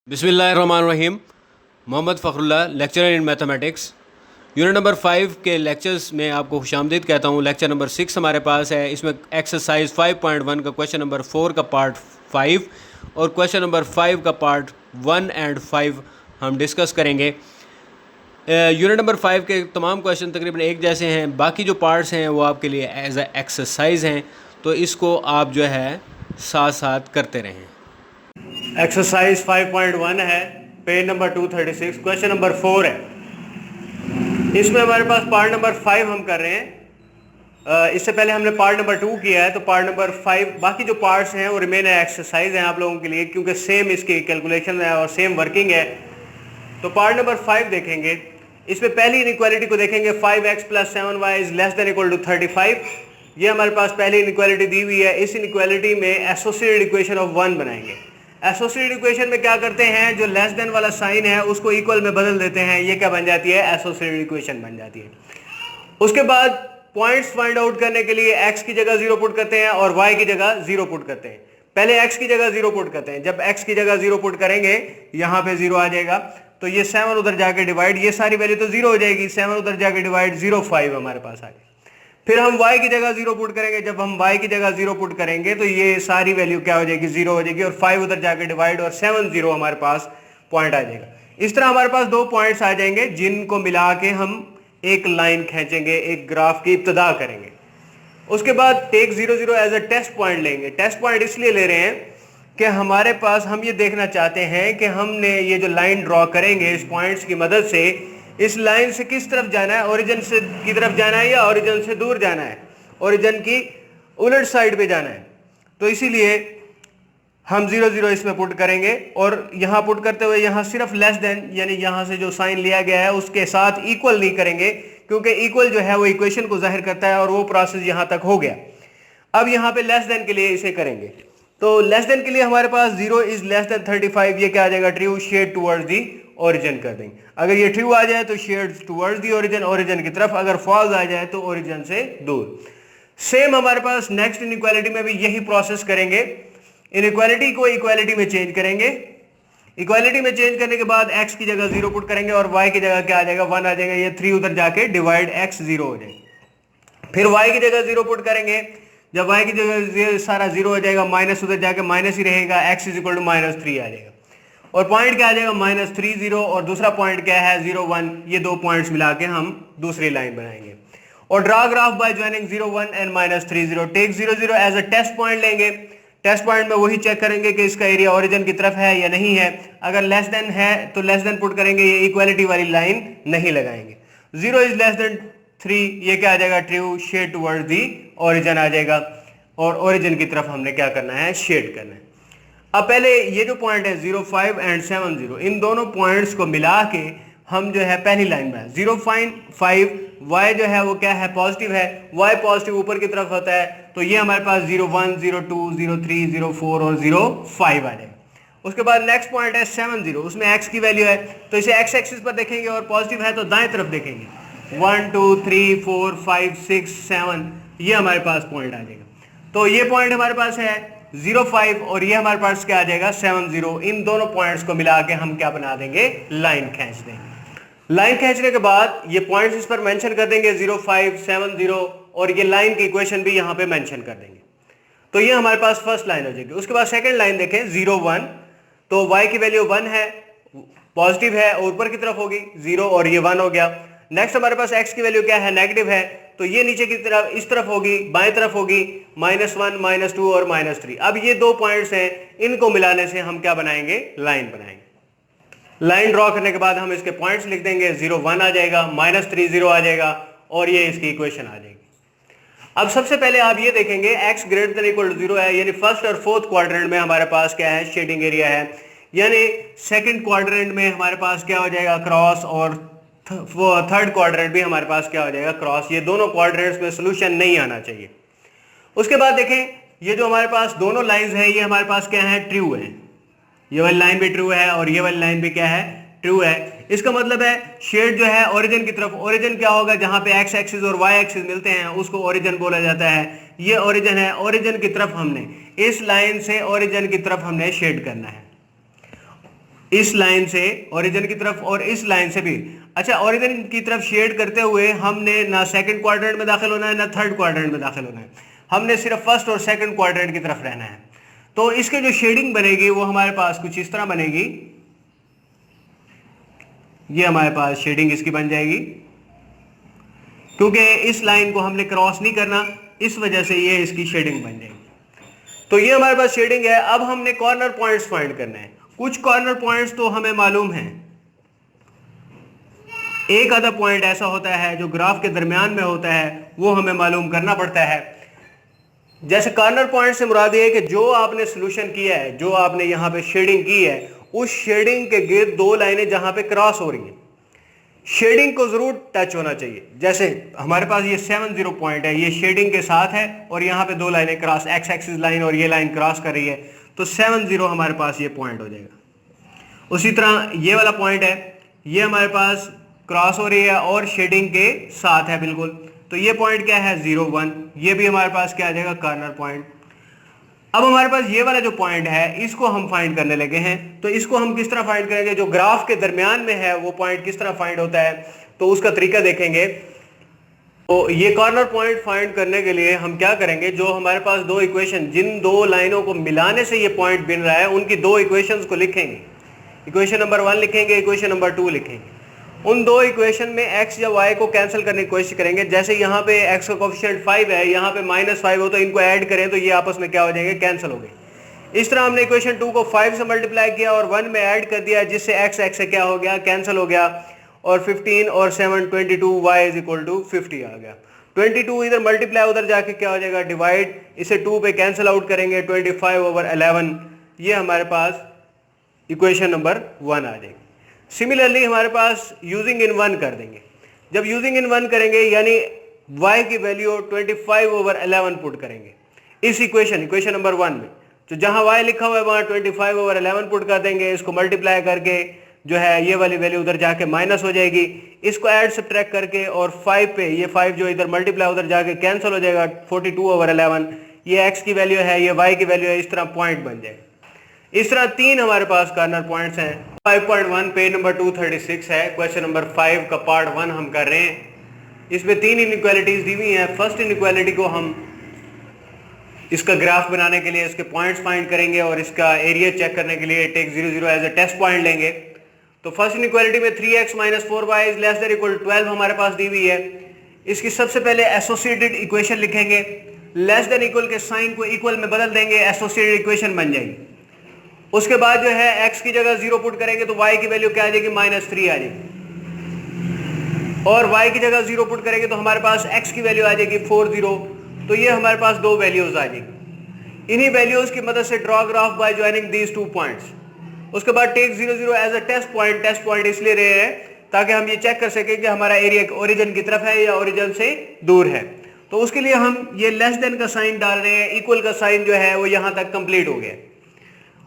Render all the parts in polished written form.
बिस्मिल्लाहिर्रहमानिर्रहीम। Mohammad Fakhrullah, lecturer in mathematics. Unit number 5 के lectures में आपको खुशामदीद कहता हूँ। लेक्चर नंबर 6 हमारे पास है। इसमें एक्सरसाइज 5.1 का क्वेश्चन नंबर 4 का पार्ट 5 और क्वेश्चन नंबर 5 का पार्ट 1 एंड 5 हम डिस्कस करेंगे। यूनिट नंबर 5 के तमाम क्वेश्चन तकरीबन एक जैसे हैं, बाकी जो पार्ट्स हैं वो आपके लिए एज ए एक्सरसाइज हैं, तो इसको आप जो है साथ साथ करते रहें। एक्सरसाइज 5.1 है, पेज नंबर 236, क्वेश्चन नंबर 4 है। इसमें हमारे पास पार्ट नंबर 5 हम कर रहे हैं। इससे पहले हमने पार्ट नंबर 2 किया है, तो पार्ट नंबर 5 बाकी जो पार्ट्स हैं वो रिमेन एक्सरसाइज हैं आप लोगों के लिए, क्योंकि सेम इसकी कैलकुलेशन है और सेम वर्किंग है। तो पार्ट नंबर 5 देखेंगे। इसमें पहली इनइक्वालिटी को देखेंगे, 5x + 7y is less than equal to 35। ये हमारे पास पहली इनइक्वालिटी दी हुई है। इस इनइक्वालिटी में एसोसिएटेड इक्वेशन ऑफ 1 बनाएंगे। एसोसिएटेड इक्वेशन में क्या करते हैं, जो लेस देन वाला साइन है उसको इक्वल में बदल देते हैं। ये क्या बन जाती है, एसोसिएटेड इक्वेशन बन जाती है। उसके बाद पॉइंट्स फाइंड आउट करने के लिए x की जगह 0 पुट करते हैं और y की जगह 0 पुट करते हैं। पहले x की जगह 0 पुट करते हैं। जब x की जगह 0 पुट करेंगे, यहाँ पे 0 आ जाएगा, तो ये 7 उधर जाके डिवाइड, ये सारी वैल्यू तो 0 हो जाएगी। 7 उधर जाके डिवाइड 0, 5 हमारे पास आ गई। फिर हम y की जगह 0 पुट करेंगे। जब हम y की जगह 0 पुट करेंगे तो ये सारी वैल्यू क्या हो जाएगी, 0 हो जाएगी, और 5 उधर जाके डिवाइड और 7, 0 हमारे पास पॉइंट आ जाएगा। इस तरह हमारे पास दो पॉइंट्स आ जाएंगे जिनको मिला के हम एक लाइन खींचेंगे, एक ग्राफ की इब्तिदा करेंगे। उसके बाद take 0, 0 as a test point लेंगे। टेस्ट पॉइंट इसलिए ले रहे हैं कि हमारे पास हम ये देखना चाहते हैं कि हमने ये जो लाइन ड्रॉ करेंगे इस पॉइंट्स की मदद से, इस लाइन से किस तरफ जाना है, ओरिजिन से की तरफ जाना है या ओरिजिन से दूर जाना है, ओरिजिन की उलट साइड पे जाना है। तो इसीलिए हम 0, 0 इसमें पुट करेंगे और यहाँ पुट करते हुए यहाँ सिर्फ लेस देन, यानी यहाँ से जो साइन लिया गया है उसके साथ इक्वल नहीं करेंगे, क्योंकि इक्वल जो है वो इक्वेशन को जाहिर करता है और वो प्रोसेस यहाँ तक हो गया। अब यहाँ पे लेस देन के लिए इसे करेंगे। तो लेस देन के लिए हमारे पास 0 इज लेस देन 35, ये क्या आ जाएगा, true, shade towards the origin कर देंगे। अगर ये ट्रू आ जाए तो shade towards the origin, origin की तरफ। अगर फॉल्स आ जाए तो ओरिजिन से दूर। सेम हमारे पास नेक्स्ट इनइक्वालिटी में भी यही प्रोसेस करेंगे। इनइक्वालिटी को इक्वालिटी में चेंज करेंगे। इक्वालिटी में चेंज करने के बाद x की जगह 0 पुट करेंगे और y की जगह क्या आ जाएगा, 1 आ जाएगा। ये 3 उधर जाके डिवाइड x 0 हो जाएगा। फिर y की जगह 0 पुट करेंगे। जब y की जगह सारा 0 हो जाएगा, माइनस उधर जाके माइनस ही रहेगा, x = -3 आ जाएगा। और पॉइंट क्या आ जाएगा, -3, 0, और दूसरा पॉइंट क्या है, 0, 1। ये दो पॉइंट्स मिला के हम दूसरी लाइन बनाएंगे। और draw graph by joining 0, 1 and -3, 0। Take 0, 0 as a test point लेंगे। टेस्ट पॉइंट में वही चेक करेंगे कि इसका एरिया ओरिजिन की तरफ है या नहीं है। अगर लेस देन है तो लेस देन पुट करेंगे, ये इक्वालिटी वाली लाइन नहीं लगाएंगे। 0 इज लेस देन 3, ये क्या आ जाएगा, true, shade towards the origin आ जाएगा, और ओरिजिन की तरफ हमने क्या करना है, शेड करना है। अब पहले ये जो पॉइंट है 0, 5 एंड 7, 0, इन दोनों पॉइंट्स को मिला के हम जो है पहली लाइन बनाए। 0, 5, y जो है वो क्या है, पॉजिटिव है। y पॉजिटिव ऊपर की तरफ होता है, तो ये हमारे पास 0, 1, 0, 2, 0, 3, 0, 4 और 0, 5 आ जाएगा। उसके बाद नेक्स्ट पॉइंट है 7, 0, उसमें x की वैल्यू है, तो इसे x एक्सिस पर देखेंगे और पॉजिटिव है तो दाएं तरफ देखेंगे। 1, 2, 3, 4, 5, 6, 7, ये हमारे पास पॉइंट आ जाएगा। तो ये पॉइंट हमारे पास है 0, 5, और ये हमारे पास क्या आ जाएगा, 7, 0। इन दोनों पॉइंट्स को मिला के हम क्या बना देंगे, लाइन खींच देंगे। लाइन खींचने के बाद ये पॉइंट्स इस पर मेंशन कर देंगे, 0, 5, 7, 0, और ये लाइन की इक्वेशन भी यहाँ पे मेंशन कर देंगे। तो ये हमारे पास फर्स्ट लाइन हो जाएगी। उसके बाद सेकंड लाइन देखें, 0, 1, तो y की वैल्यू 1 है, पॉजिटिव है, ऊपर की तरफ होगी 0, और ये 1 हो गया। नेक्स्ट हमारे पास x की वैल्यू क्या है, नेगेटिव है, तो ये नीचे की तरफ, इस तरफ होगी, बाएं तरफ होगी, -1, -2 और -3। अब ये दो पॉइंट्स हैं, इनको मिलाने से हम क्या बनाएंगे, लाइन बनाएंगे। लाइन ड्रॉ करने के बाद हम इसके पॉइंट्स लिख देंगे। 0, 1 आ जाएगा, -3, 0 आ जाएगा, और ये इसकी इक्वेशन आ जाएगी। अब सबसे पहले आप ये देखेंगे x > 0 है, यानी फर्स्ट और फोर्थ क्वाड्रेंट में हमारे पास क्या है, शेडिंग एरिया है। यानी सेकंड क्वाड्रेंट में हमारे पास क्या हो जाएगा, क्रॉस, और थर्ड क्वाड्रेंट भी हमारे पास क्या हो जाएगा, क्रॉस। ये दोनों क्वाड्रेंट्स में सोल्यूशन नहीं आना चाहिए। उसके बाद देखें, ये जो हमारे पास दोनों लाइंस हैं, ये हमारे पास क्या है, ट्रू है। ये वाली लाइन भी ट्रू है और ये वाली लाइन भी क्या है, ट्रू है। इसका मतलब है शेड जो है ओरिजिन की तरफ। ओरिजिन क्या होगा, जहां पे x एक्सिस और y एक्सिस मिलते हैं उसको ओरिजिन बोला जाता है। ये ओरिजिन है, ओरिजिन की तरफ हमने इस लाइन से ओरिजिन की तरफ हमने शेड करना है। इस लाइन से ओरिजिन की तरफ और इस लाइन से भी। अच्छा, ओरिजिन की तरफ शेड करते हुए हमने ना सेकंड क्वाड्रेंट में दाखिल होना है ना थर्ड क्वाड्रेंट में दाखिल होना है, हमने सिर्फ फर्स्ट और सेकंड क्वाड्रेंट की तरफ रहना है। तो इसके जो शेडिंग बनेगी वो हमारे पास कुछ इस तरह बनेगी। ये हमारे पास शेडिंग इसकी बन जाएगी, क्योंकि इस लाइन को हमने क्रॉस नहीं करना, इस वजह से ये इसकी शेडिंग बन जाएगी। तो ये हमारे पास शेडिंग है। अब हमने कॉर्नर पॉइंट्स फाइंड करने हैं। कुछ कॉर्नर पॉइंट्स तो हमें मालूम है, एक आधा पॉइंट ऐसा होता है जो ग्राफ के दरमियान में होता है, वो हमें मालूम करना पड़ता है। जैसे कॉर्नर पॉइंट से मुराद ये है कि जो आपने सोल्यूशन किया है, जो आपने यहां पे शेडिंग की है, उस शेडिंग के गिर्द दो लाइनें जहां पे क्रॉस हो रही हैं, शेडिंग को जरूर टच होना चाहिए। जैसे हमारे पास ये 70 पॉइंट है, ये शेडिंग के साथ है और यहाँ पे दो लाइनें क्रॉस, एक्स एक्सिस लाइन और ये लाइन क्रॉस कर रही है, तो 70 हमारे पास ये पॉइंट हो जाएगा। उसी तरह ये वाला पॉइंट है, ये हमारे पास क्रॉस हो रही है और शेडिंग के साथ है बिल्कुल, तो ये पॉइंट क्या है 01, ये भी हमारे पास क्या आ जाएगा कॉर्नर पॉइंट। अब हमारे पास ये वाला जो पॉइंट है इसको हम फाइंड करने लगे हैं। तो इसको हम किस तरह फाइंड करेंगे, जो ग्राफ के दरमियान में है वो पॉइंट किस तरह फाइंड होता है, तो उसका तरीका देखेंगे। तो ये कॉर्नर पॉइंट फाइंड करने के लिए हम क्या करेंगे, जो हमारे पास दो इक्वेशन, जिन दो लाइनों को मिलाने से ये पॉइंट बन रहा है, उनकी दो इक्वेशंस को लिखेंगे। इक्वेशन नंबर 1 लिखेंगे, इक्वेशन नंबर 2 लिखेंगे। उन दो इक्वेशन में x या y को कैंसिल करने की कोशिश करेंगे। जैसे यहाँ पे x का कोफिशिएंट 5 है, यहाँ पे -5 हो, तो इनको ऐड करें तो ये आपस में क्या हो जाएंगे, कैंसिल हो गए। इस तरह हमने इक्वेशन 2 को 5 से मल्टीप्लाई किया और 1 में ऐड कर दिया, जिससे x से क्या हो गया, कैंसिल हो गया, और 15 और 7 22, y = 50 आ गया। 22 इधर मल्टीप्लाई, उधर जाके क्या हो जाएगा, डिवाइड, इसे 2 पे कैंसिल आउट करेंगे, 25/11, ये हमारे पास इक्वेशन नंबर 1 आ जाएगी। सिमिलरली हमारे पास यूजिंग इन 1 कर देंगे। जब यूजिंग इन 1 करेंगे यानी y की वैल्यू 25/11 पुट करेंगे इस इक्वेशन नंबर 1 में, तो जहां y लिखा हुआ है वहां 25/11 पुट कर देंगे। इसको मल्टीप्लाई करके जो है ये वाली वैल्यू उधर जाके माइनस हो जाएगी, इसको ऐड सब्ट्रैक्ट करके और 5 पे, ये 5 जो इधर मल्टीप्लाई उधर जाके कैंसिल हो जाएगा, 42/11, ये x की वैल्यू है, ये y की वैल्यू है, इस तरह पॉइंट बन जाएगा। इस तरह 3 हमारे पास कॉर्नर पॉइंट्स हैं। 5.1 पेज नंबर 236 है, क्वेश्चन नंबर 5 का पार्ट 1 हम कर रहे हैं। इसमें 3 इनइक्वालिटीज दी हुई हैं। फर्स्ट इनइक्वालिटी को हम इसका ग्राफ बनाने के लिए इसके पॉइंट्स फाइंड करेंगे और इसका एरिया चेक करने के लिए take 0 as a test point लेंगे। तो फर्स्ट इनइक्वालिटी में 3x - 4y <= 12 हमारे पास दी हुई है। इसकी सबसे पहले एसोसिएटेड इक्वेशन लिखेंगे, लेस देन इक्वल के साइन को इक्वल में बदल देंगे, एसोसिएटेड इक्वेशन बन जाएगी। उसके बाद जो है x की जगह 0 पुट करेंगे तो y की वैल्यू क्या आ जाएगी, -3 आ जाएगी, और y की जगह 0 पुट करेंगे तो हमारे पास x की वैल्यू आ जाएगी 40। तो ये हमारे पास दो वैल्यूज आ जाएगी। इन्हीं वैल्यूज की मदद से draw graph by joining these 2 points. उसके बाद take 0 as a test point इसलिए रहे हैं ताकि हम ये चेक कर सकें कि हमारा एरिया ओरिजिन की तरफ है या ओरिजिन से दूर है। तो उसके लिए हम ये लेस देन का साइन डाल रहे हैं, इक्वल का साइन जो है वो यहां तक कंप्लीट हो गया।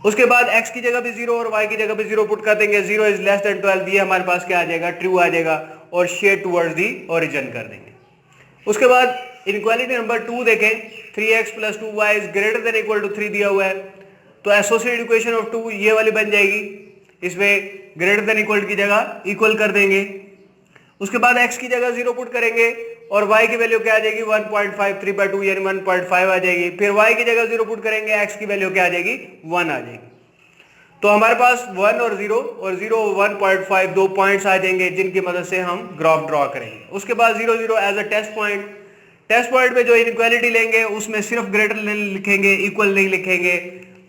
उसके बाद x की जगह भी 0 और y की जगह भी 0 पुट कर देंगे, 0 इज लेस देन 12, ये हमारे पास क्या आ जाएगा, ट्रू आ जाएगा, और शेड टुवर्ड्स दी ओरिजिन कर देंगे। उसके बाद इनइक्वालिटी नंबर 2 देखें, 3x + 2y > 3 दिया हुआ है, तो एसोसिएटेड इक्वेशन ऑफ 2 ये वाली बन जाएगी। इसमें > की जगह इक्वल कर देंगे। उसके बाद x की जगह 0 पुट करेंगे और y की वैल्यू क्या आ जाएगी, 1.5, 3/2 यानी 1.5 आ जाएगी। फिर y की जगह 0 पुट करेंगे, x की वैल्यू क्या आ जाएगी, 1 आ जाएगी। तो हमारे पास 1 और 0 और 0 1.5 दो पॉइंट्स आ जाएंगे जिनकी मदद से हम ग्राफ ड्रॉ करेंगे। उसके बाद 0 एज अ टेस्ट पॉइंट में जो इनइक्वालिटी लेंगे उसमें सिर्फ ग्रेटर लिखेंगे, इक्वल नहीं लिखेंगे।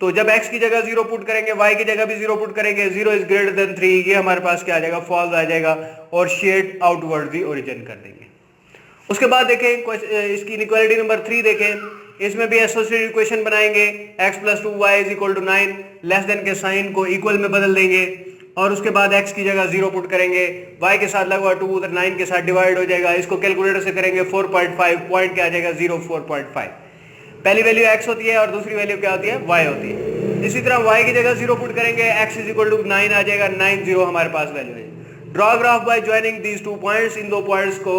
तो जब x की जगह 0 पुट करेंगे, y की जगह भी 0 पुट करेंगे, 0 इज ग्रेटर देन 3, ये हमारे पास क्या आ जाएगा, फॉल्स आ जाएगा, और शेड आउटवर्ड दी ओरिजिन कर देंगे। उसके बाद देखें इसकी इनइक्वालिटी नंबर 3 देखें, इसमें भी एसोसिएटेड इक्वेशन बनाएंगे, x + 2y = 9, लेस देन के साइन को इक्वल में बदल देंगे, और उसके बाद x की जगह 0 पुट करेंगे, y के साथ लगा 2 उधर 9 के साथ डिवाइड हो जाएगा, इसको कैलकुलेटर से करेंगे 4.5, पॉइंट क्या आ जाएगा, 0 4.5। पहली वैल्यू x होती है और दूसरी वैल्यू क्या होती है, y होती है। इसी तरह y की जगह 0 पुट करेंगे, x = 9 आ जाएगा, 9 0 हमारे पास वैल्यू है। Draw graph by joining these 2 points, इन दो पॉइंट्स को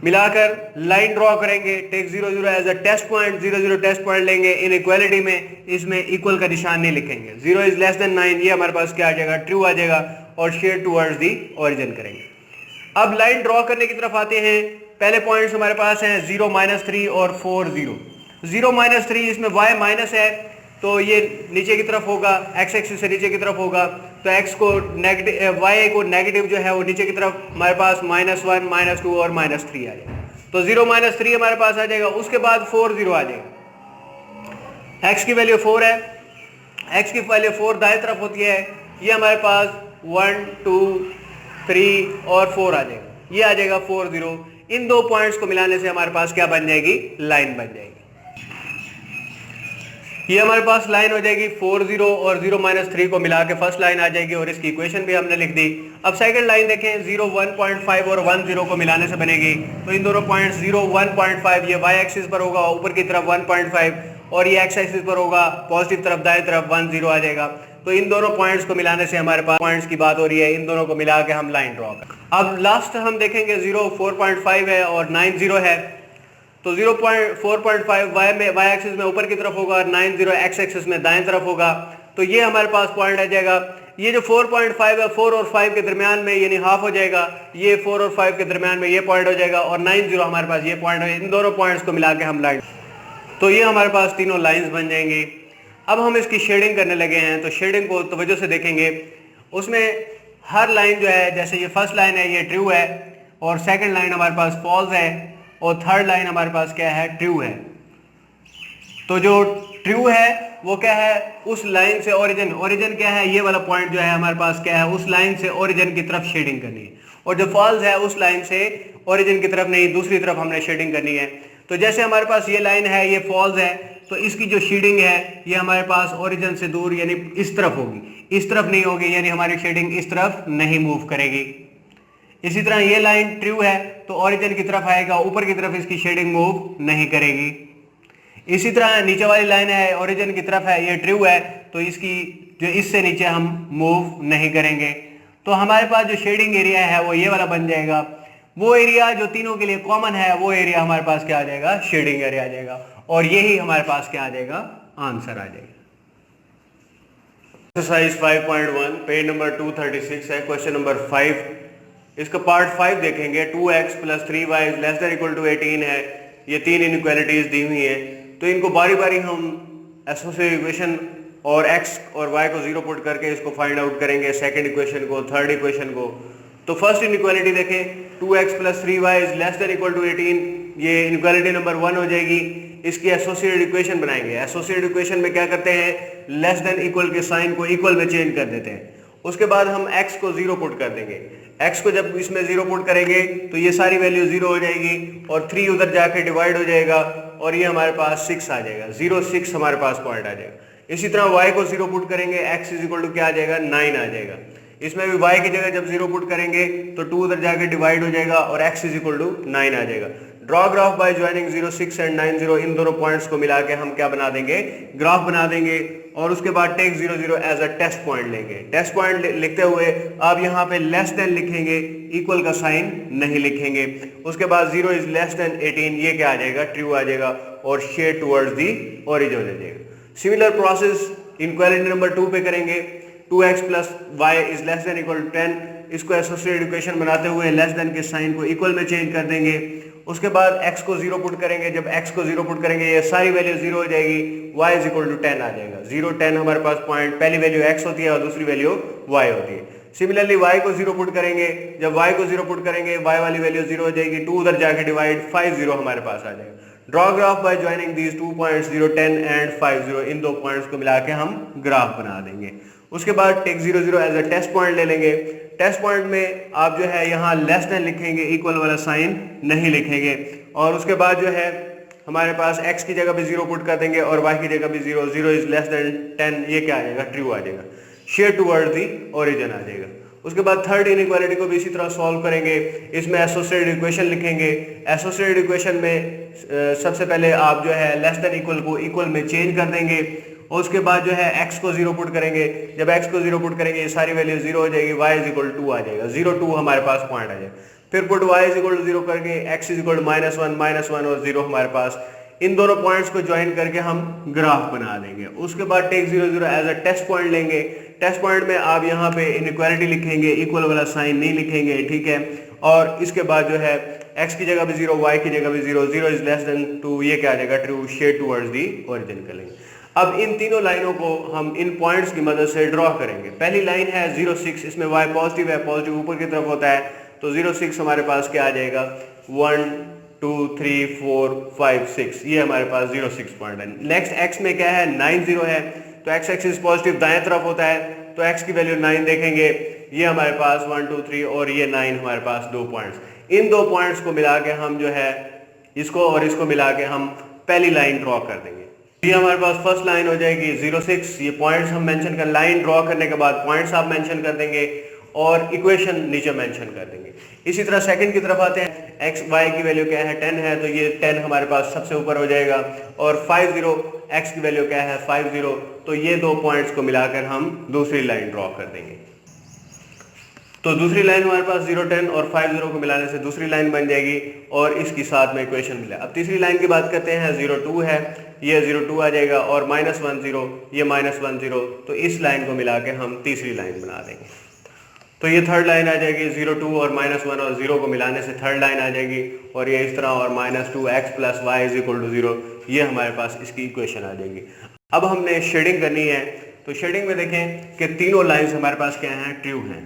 मिलाकर लाइन ड्रॉ करेंगे, take 0 0 as a test point, 0 0 test point लेंगे। इन इक्वालिटी में इसमें इक्वल का निशान नहीं लिखेंगे। 0 इज लेस देन 9, ये हमारे पास क्या आ जाएगा, ट्रू आ जाएगा, और शेयर टुवर्ड्स दी ओरिजिन करेंगे। अब लाइन ड्रॉ करने की तरफ आते हैं। पहले पॉइंट्स हमारे पास हैं 0 -3 और 4 0। 0 -3 इसमें y माइनस है तो ये नीचे की तरफ होगा, x एक्सिस से नीचे की तरफ होगा, तो x को नेगेटिव, y को नेगेटिव जो है वो नीचे की तरफ हमारे पास -1 -2 और -3 आ जाएगा। तो 0 -3 हमारे पास आ जाएगा। उसके बाद 4 0 आ जाएगा। x की वैल्यू 4 है, x की वैल्यू 4 दाएं तरफ होती है, ये हमारे पास 1 2 3 और 4 आ जाएगा, ये आ जाएगा 4 0। इन दो पॉइंट्स को मिलाने से हमारे पास क्या बन जाएगी, लाइन बन जाएगी। ये हमारे पास लाइन हो जाएगी 4 0 और 0 -3 को मिला के फर्स्ट लाइन आ जाएगी, और इसकी इक्वेशन भी हमने लिख दी। अब सेकंड लाइन देखें, 0 1.5 और 1 0 को मिलाने से बनेगी। तो इन दोनों पॉइंट्स 0 1.5 ये y एक्सिस पर होगा ऊपर की तरफ 1.5, और ये x एक्सिस पर होगा पॉजिटिव तरफ दाएं तरफ 1 0 आ जाएगा। तो इन दोनों पॉइंट्स को मिलाने से हमारे पास पॉइंट्स की बात हो रही है, इन दोनों को मिला के हम लाइन ड्रॉ करें। अब लास्ट हम देखेंगे 0 4.5 है और 9 0 है। तो 4.5 y एक्सिस में ऊपर की तरफ होगा और 9 0 x एक्सिस में दाएं तरफ होगा। तो ये हमारे पास पॉइंट आ जाएगा। ये जो 4.5 है 4 और 5 के दरमियान में, यानी हाफ हो जाएगा, ये 4 और 5 के दरमियान में ये पॉइंट हो जाएगा, और 9 0 हमारे पास ये पॉइंट है। इन दोनों पॉइंट्स को मिला के हम लाइन, तो ये हमारे पास तीनों लाइंस बन जाएंगी। अब हम इसकी शेडिंग करने लगे हैं, तो शेडिंग को तवज्जो से देखेंगे। उसमें हर लाइन जो है, जैसे ये फर्स्ट लाइन है ये ट्रू है, और सेकंड लाइन हमारे पास फॉल्स है, और थर्ड लाइन हमारे पास क्या है, ट्रू है। तो जो ट्रू है वो क्या है, उस लाइन से ओरिजिन क्या है, ये वाला पॉइंट जो है हमारे पास क्या है, उस लाइन से ओरिजिन की तरफ शेडिंग करनी है। और जो फॉल्स है उस लाइन से ओरिजिन की तरफ नहीं, दूसरी तरफ हमने शेडिंग करनी है। तो जैसे हमारे पास ये लाइन है, ये फॉल्स है, तो इसकी जो शेडिंग है ये हमारे पास ओरिजिन से दूर यानी इस तरफ होगी, इस तरफ नहीं होगी, यानी हमारी शेडिंग इस तरफ नहीं मूव करेगी। इसी तरह ये लाइन ट्रू है तो ओरिजिन की तरफ आएगा, ऊपर की तरफ इसकी शेडिंग मूव नहीं करेगी। इसी तरह नीचे वाली लाइन है ओरिजिन की तरफ है, ये ट्रू है तो इसकी जो इससे नीचे हम मूव नहीं करेंगे। तो हमारे पास जो शेडिंग एरिया है वो ये वाला बन जाएगा। वो एरिया जो तीनों के लिए कॉमन है, वो एरिया हमारे पास क्या आ जाएगा, शेडिंग एरिया आ जाएगा, और यही हमारे पास क्या आ जाएगा, आंसर आ जाएगा। एक्सरसाइज 5.1 पेज नंबर 236 है, क्वेश्चन नंबर 5। इसका पार्ट 5 देखेंगे। 2x + 3y ≤ 18 है। ये तीन इनइक्वालिटीज दी हुई हैं, तो इनको बारी बारी हम एसोसिएटिव इक्वेशन और x और y को 0 पुट करके इसको फाइंड आउट करेंगे, सेकंड इक्वेशन को, थर्ड इक्वेशन को। तो फर्स्ट इनइक्वालिटी देखें, 2x + 3y ≤ 18, ये इनइक्वालिटी नंबर 1 हो जाएगी। इसकी एसोसिएटेड इक्वेशन बनाएंगे। एसोसिएटेड इक्वेशन में क्या करते हैं, लेस देन इक्वल के साइन को इक्वल में चेंज कर देते हैं। उसके बाद हम x को 0 पुट कर देंगे। x को जब इसमें 0 पुट करेंगे तो ये सारी वैल्यू 0 हो जाएगी, और 3 उधर जाके डिवाइड हो जाएगा, और ये हमारे पास 6 आ जाएगा। 0 6 हमारे पास पॉइंट आ जाएगा। इसी तरह y को 0 पुट करेंगे, x = क्या आ जाएगा, 9 आ जाएगा। इसमें भी y की जगह जब 0 पुट करेंगे तो 2 उधर जाके डिवाइड हो जाएगा, और x = 9 आ जाएगा। Draw graph by joining 0 6 and 9 0, इन दोनों पॉइंट्स को मिला के हम क्या बना देंगे, ग्राफ बना देंगे। और उसके बाद take 0 0 as a test point लेंगे। टेस्ट पॉइंट लिखते हुए आप यहाँ पे लेस देन लिखेंगे, इक्वल का साइन नहीं लिखेंगे। उसके बाद 0 इज लेस देन 18, ये क्या आ जाएगा, ट्रू आ जाएगा, और शेड टुवर्ड्स दी ओरिजिन हो जाएगा। सिमिलर प्रोसेस इनइक्वालिटी नंबर 2 पे करेंगे। 2x + y ≤ 10, इसको एसोसिएटेड इक्वेशन बनाते हुए लेस देन के साइन को इक्वल में चेंज कर देंगे। उसके बाद x को 0 पुट करेंगे। जब x को 0 पुट करेंगे ये सारी वैल्यू 0 हो जाएगी, y = 10 आ जाएगा। 0 10 हमारे पास पॉइंट, पहली वैल्यू x होती है और दूसरी वैल्यू y होती है। सिमिलरली y को 0 पुट करेंगे। जब y को 0 पुट करेंगे y वाली वैल्यू 0 हो जाएगी, 2 उधर जाके डिवाइड, 5 0 हमारे पास आ जाएगा। Draw graph by joining these 2 points 0 10 and 5 0, इन दो पॉइंट्स को मिला के हम ग्राफ बना देंगे। उसके बाद take 0 0 as a test point ले लेंगे। टेस्ट पॉइंट में आप जो है यहाँ लेस देन लिखेंगे, इक्वल वाला साइन नहीं लिखेंगे। और उसके बाद जो है हमारे पास x की जगह भी 0 पुट कर देंगे और y की जगह भी 0, 0 इज लेस देन 10, ये क्या आ जाएगा, ट्रू आ जाएगा, शेयर टुवर्ड्स दी ओरिजिन आ जाएगा। उसके बाद थर्ड इनइक्वालिटी को भी इसी तरह सॉल्व करेंगे। इसमें एसोसिएटेड इक्वेशन लिखेंगे। एसोसिएटेड इक्वेशन में सबसे पहले आप जो है लेस देन इक्वल को इक्वल में चेंज कर देंगे। और उसके बाद जो है x को 0 पुट करेंगे। जब x को 0 पुट करेंगे ये सारी वैल्यू 0 हो जाएगी, y = 2 आ जाएगा। 0 2 हमारे पास पॉइंट आ जाएगा। फिर put y is equal to 0 करके x इज इक्वल टू -1 और 0 हमारे पास, इन दोनों पॉइंट्स को ज्वाइन करके हम ग्राफ बना देंगे। उसके बाद take 0 0 as a test point लेंगे। टेस्ट पॉइंट में आप यहाँ पे इनइक्वालिटी लिखेंगे, इक्वल वाला साइन नहीं लिखेंगे, ठीक है। और इसके बाद जो है x की जगह भी 0, y की जगह भी 0, 0 इज लेस देन 2, ये क्या आ जाएगा, true, shade towards the origin कर लेंगे। अब इन तीनों लाइनों को हम इन पॉइंट्स की मदद से ड्रॉ करेंगे। पहली लाइन है 0 6, इसमें y पॉजिटिव है, पॉजिटिव ऊपर की तरफ होता है, तो 0 6 हमारे पास क्या आ जाएगा, 1 2 3 4 5 6, ये हमारे पास 0 6 पॉइंट है। नेक्स्ट x में क्या है, 9 0 है, तो x एक्सिस पॉजिटिव दाएं तरफ होता है, तो x की वैल्यू 9 देखेंगे, ये हमारे पास 1 2 3 और ये 9 हमारे पास 2 पॉइंट्स। इन दो पॉइंट्स को मिला के हम जो है इसको और इसको मिला के हम पहली लाइन ड्रॉ कर देंगे। ये हमारे पास फर्स्ट लाइन हो जाएगी 0 6, ये पॉइंट्स हम मेंशन कर, लाइन ड्रॉ करने के बाद पॉइंट्स आप मेंशन कर देंगे और इक्वेशन नीचे मेंशन कर देंगे। इसी तरह सेकंड की तरफ आते हैं, x y की वैल्यू क्या है, 10 है, तो ये 10 हमारे पास सबसे ऊपर हो जाएगा, और 5 0, x की वैल्यू क्या है, 5 0, तो ये दो पॉइंट्स को मिलाकर हम दूसरी लाइन ड्रॉ कर देंगे। तो दूसरी लाइन हमारे पास 0 10 और 5 0 को मिलाने से दूसरी लाइन बन जाएगी और इसकी साथ में इक्वेशन मिला। अब तीसरी लाइन की बात करते हैं, 0 2 है, ये 0 2 आ जाएगा, और -1 0, ये -1 0, तो इस लाइन को मिला के हम तीसरी लाइन बना देंगे। तो ये थर्ड लाइन आ जाएगी, 0 2 और -1 और 0 को मिलाने से थर्ड लाइन आ जाएगी, और ये इस तरह, और -2x + y = 0, ये हमारे पास इसकी इक्वेशन आ जाएगी। अब हमने शेडिंग करनी है, तो शेडिंग में देखें कि तीनों लाइंस हमारे पास क्या हैं, ट्रू हैं।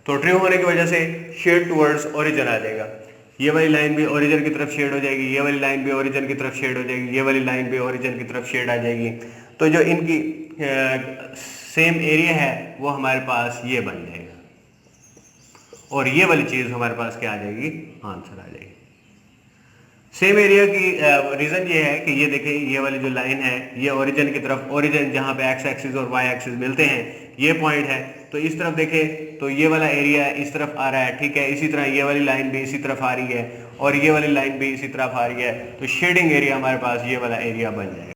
तो ट्रू होने की वजह से शेड टुवर्ड्स ओरिजिन आ जाएगा, ये वाली लाइन भी ओरिजिन की तरफ शेड हो जाएगी, ये वाली लाइन भी ओरिजिन की तरफ शेड हो जाएगी, ये वाली लाइन भी ओरिजिन की तरफ शेड आ जाएगी। तो जो इनकी सेम एरिया है वो हमारे पास ये बन जाएगा, और ये वाली चीज़ हमारे पास क्या आ जाएगी, आंसर आ जाएगी। सेम एरिया की रीज़न ये है कि ये देखें, ये वाली जो लाइन है ये ओरिजिन की तरफ, ओरिजिन जहाँ पे x एक्सिस और y एक्सिस मिलते हैं ये पॉइंट है, तो इस तरफ देखें तो ये वाला एरिया इस तरफ आ रहा है, ठीक है। इसी तरह ये वाली लाइन भी इसी तरफ आ रही है और ये वाली लाइन भी इसी तरफ आ रही है, तो शेडिंग एरिया हमारे पास ये वाला एरिया बन जाएगा।